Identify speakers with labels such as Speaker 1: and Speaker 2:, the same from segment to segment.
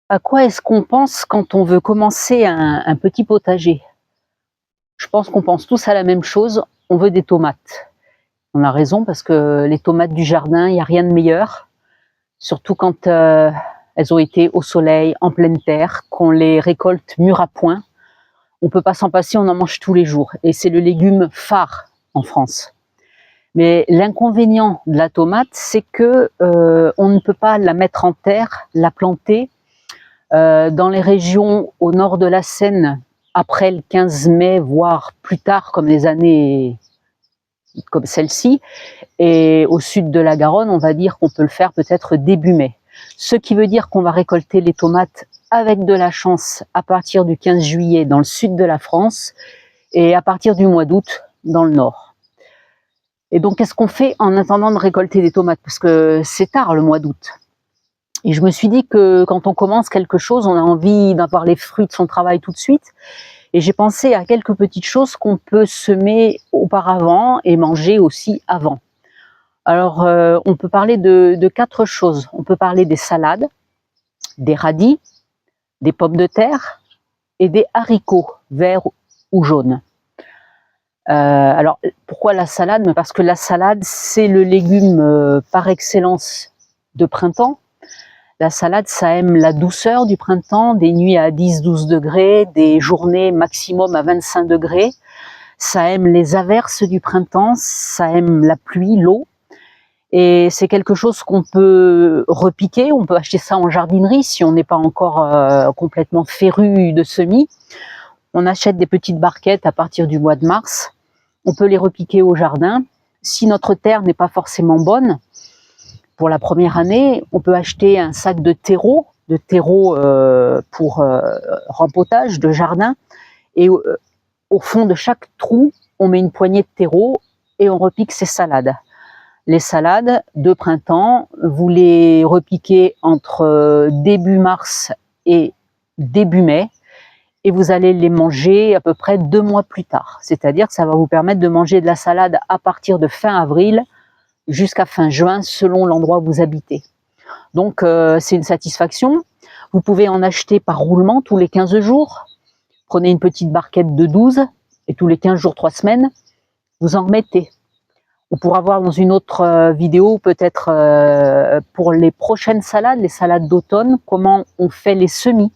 Speaker 1: À quoi est-ce qu'on pense quand on veut commencer un petit potager? Je pense qu'on pense tous à la même chose, on veut des tomates. On a raison parce que les tomates du jardin, il n'y a rien de meilleur, surtout quand elles ont été au soleil, en pleine terre, qu'on les récolte mûres à point. On ne peut pas s'en passer, on en mange tous les jours et c'est le légume phare en France. Mais l'inconvénient de la tomate, c'est que on ne peut pas la mettre en terre, la planter. Dans les régions au nord de la Seine, après le 15 mai, voire plus tard, comme les années comme celle-ci, et au sud de la Garonne, on va dire qu'on peut le faire peut-être début mai. Ce qui veut dire qu'on va récolter les tomates avec de la chance à partir du 15 juillet dans le sud de la France et à partir du mois d'août dans le nord. Et donc, qu'est-ce qu'on fait en attendant de récolter des tomates? Parce que c'est tard le mois d'août. Et je me suis dit que quand on commence quelque chose, on a envie d'avoir les fruits de son travail tout de suite. Et j'ai pensé à quelques petites choses qu'on peut semer auparavant et manger aussi avant. Alors, on peut parler de 4 choses. On peut parler des salades, des radis, des pommes de terre et des haricots verts ou jaunes. Alors, pourquoi la salade? Parce que la salade, c'est le légume par excellence de printemps. La salade, ça aime la douceur du printemps, des nuits à 10-12 degrés, des journées maximum à 25 degrés. Ça aime les averses du printemps, ça aime la pluie, l'eau. Et c'est quelque chose qu'on peut repiquer, on peut acheter ça en jardinerie si on n'est pas encore complètement féru de semis. On achète des petites barquettes à partir du mois de mars. On peut les repiquer au jardin. Si notre terre n'est pas forcément bonne, pour la première année, on peut acheter un sac de terreau pour rempotage de jardin. Et au fond de chaque trou, on met une poignée de terreau et on repique ses salades. Les salades de printemps, vous les repiquez entre début mars et début mai et vous allez les manger à peu près 2 mois plus tard. C'est-à-dire que ça va vous permettre de manger de la salade à partir de fin avril jusqu'à fin juin, selon l'endroit où vous habitez. Donc, c'est une satisfaction. Vous pouvez en acheter par roulement tous les 15 jours. Prenez une petite barquette de 12 et tous les 15 jours, 3 semaines, vous en remettez. On pourra voir dans une autre vidéo, peut-être pour les prochaines salades, les salades d'automne, comment on fait les semis.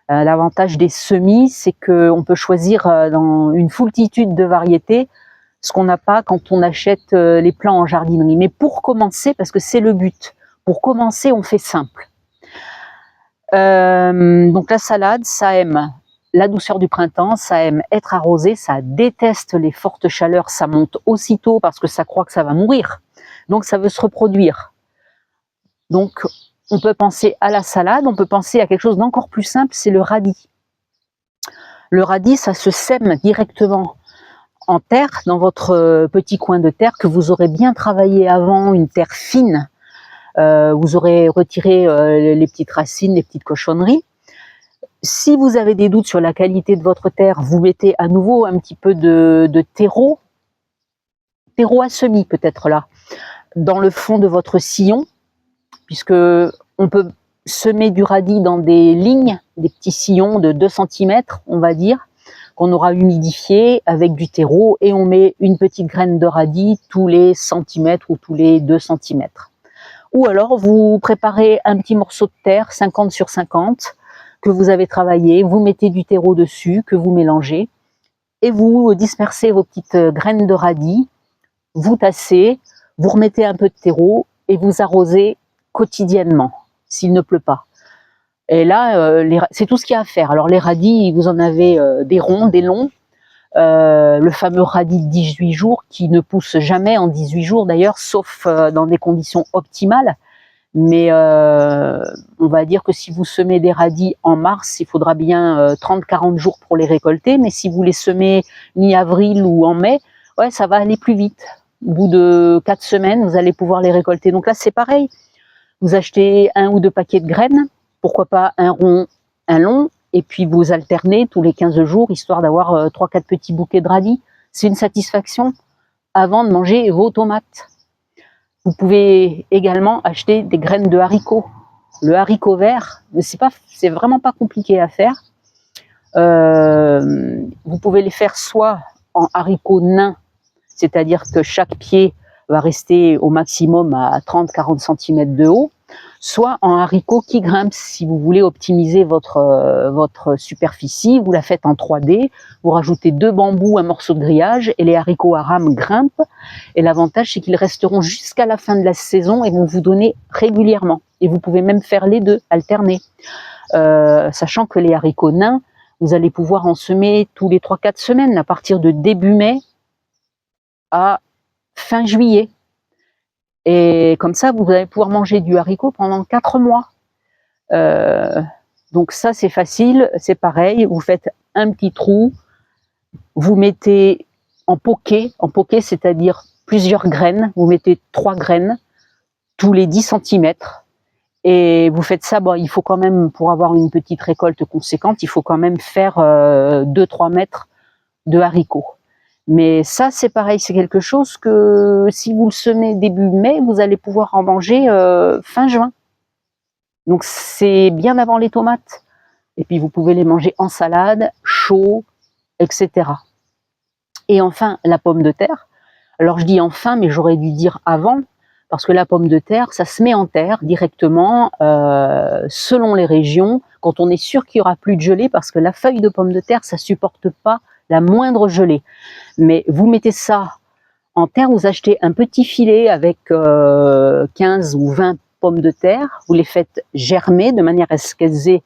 Speaker 1: L'avantage des semis, c'est qu'on peut choisir dans une foultitude de variétés ce qu'on n'a pas quand on achète les plants en jardinerie. Mais pour commencer, parce que c'est le but, pour commencer, on fait simple. Donc la salade, ça aime la douceur du printemps, ça aime être arrosé, ça déteste les fortes chaleurs, ça monte aussitôt parce que ça croit que ça va mourir. Donc ça veut se reproduire. Donc on peut penser à la salade, on peut penser à quelque chose d'encore plus simple, c'est le radis. Le radis, ça se sème directement en terre, dans votre petit coin de terre que vous aurez bien travaillé avant, une terre fine. Vous aurez retiré les petites racines, les petites cochonneries. Si vous avez des doutes sur la qualité de votre terre, vous mettez à nouveau un petit peu de terreau à semis peut-être là, dans le fond de votre sillon, puisque on peut semer du radis dans des lignes, des petits sillons de 2 cm, on va dire, qu'on aura humidifié avec du terreau, et on met une petite graine de radis tous les centimètres ou tous les 2 cm. Ou alors vous préparez un petit morceau de terre 50 sur 50 que vous avez travaillé, vous mettez du terreau dessus, que vous mélangez, et vous dispersez vos petites graines de radis, vous tassez, vous remettez un peu de terreau et vous arrosez quotidiennement, s'il ne pleut pas. Et là, c'est tout ce qu'il y a à faire. Alors les radis, vous en avez des ronds, des longs, le fameux radis de 18 jours qui ne pousse jamais en 18 jours d'ailleurs, sauf dans des conditions optimales. Mais on va dire que si vous semez des radis en mars, il faudra bien 30-40 jours pour les récolter. Mais si vous les semez mi-avril ou en mai, ouais, ça va aller plus vite. Au bout de 4 semaines, vous allez pouvoir les récolter. Donc là, c'est pareil. Vous achetez 1 ou 2 paquets de graines, pourquoi pas un rond, un long, et puis vous alternez tous les 15 jours, histoire d'avoir 3-4 petits bouquets de radis. C'est une satisfaction avant de manger vos tomates. Vous pouvez également acheter des graines de haricots. le haricot vert, mais c'est vraiment pas compliqué à faire. Vous pouvez les faire soit en haricots nains, c'est-à-dire que chaque pied va rester au maximum à 30-40 cm de haut, soit en haricots qui grimpent. Si vous voulez optimiser votre superficie, vous la faites en 3D, vous rajoutez 2 bambous, un morceau de grillage, et les haricots à rames grimpent. Et l'avantage, c'est qu'ils resteront jusqu'à la fin de la saison et vont vous donner régulièrement. Et vous pouvez même faire les deux, alterner. Sachant que les haricots nains, vous allez pouvoir en semer tous les 3-4 semaines, à partir de début mai à fin juillet. Et comme ça, vous allez pouvoir manger du haricot pendant 4 mois. Donc ça, c'est facile, c'est pareil. Vous faites un petit trou, vous mettez en poquet, c'est-à-dire plusieurs graines. Vous mettez 3 graines tous les 10 cm. Et vous faites ça, bon, il faut quand même, pour avoir une petite récolte conséquente, il faut quand même faire 2-3 mètres de haricots. Mais ça, c'est pareil, c'est quelque chose que si vous le semez début mai, vous allez pouvoir en manger fin juin. Donc c'est bien avant les tomates. Et puis vous pouvez les manger en salade, chaud, etc. Et enfin, la pomme de terre. Alors je dis enfin, mais j'aurais dû dire avant, parce que la pomme de terre, ça se met en terre directement, selon les régions, quand on est sûr qu'il n'y aura plus de gelée, parce que la feuille de pomme de terre, ça ne supporte pas la moindre gelée. Mais vous mettez ça en terre, vous achetez un petit filet avec 15 ou 20 pommes de terre, vous les faites germer de manière à ce qu'elles aient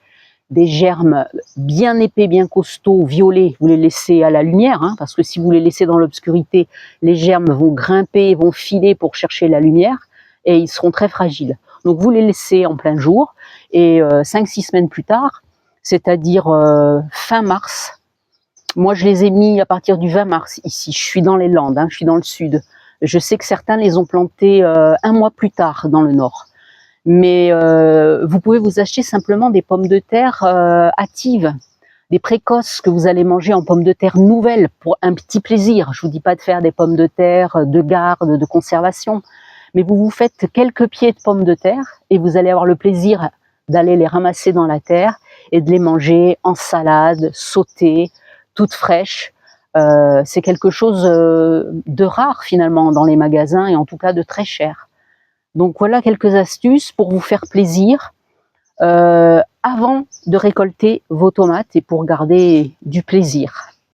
Speaker 1: des germes bien épais, bien costauds, violets. Vous les laissez à la lumière, hein, parce que si vous les laissez dans l'obscurité, les germes vont grimper, vont filer pour chercher la lumière et ils seront très fragiles. Donc vous les laissez en plein jour et 5-6 semaines plus tard, c'est-à-dire fin mars, moi je les ai mis à partir du 20 mars ici, je suis dans les Landes, hein, je suis dans le sud. Je sais que certains les ont plantés un mois plus tard dans le nord. Mais vous pouvez vous acheter simplement des pommes de terre hâtives, des précoces que vous allez manger en pommes de terre nouvelles pour un petit plaisir. Je vous dis pas de faire des pommes de terre de garde, de conservation, mais vous vous faites quelques pieds de pommes de terre et vous allez avoir le plaisir d'aller les ramasser dans la terre et de les manger en salade, sautées, toutes fraîches. C'est quelque chose de rare finalement dans les magasins et en tout cas de très cher. Donc voilà quelques astuces pour vous faire plaisir avant de récolter vos tomates et pour garder du plaisir.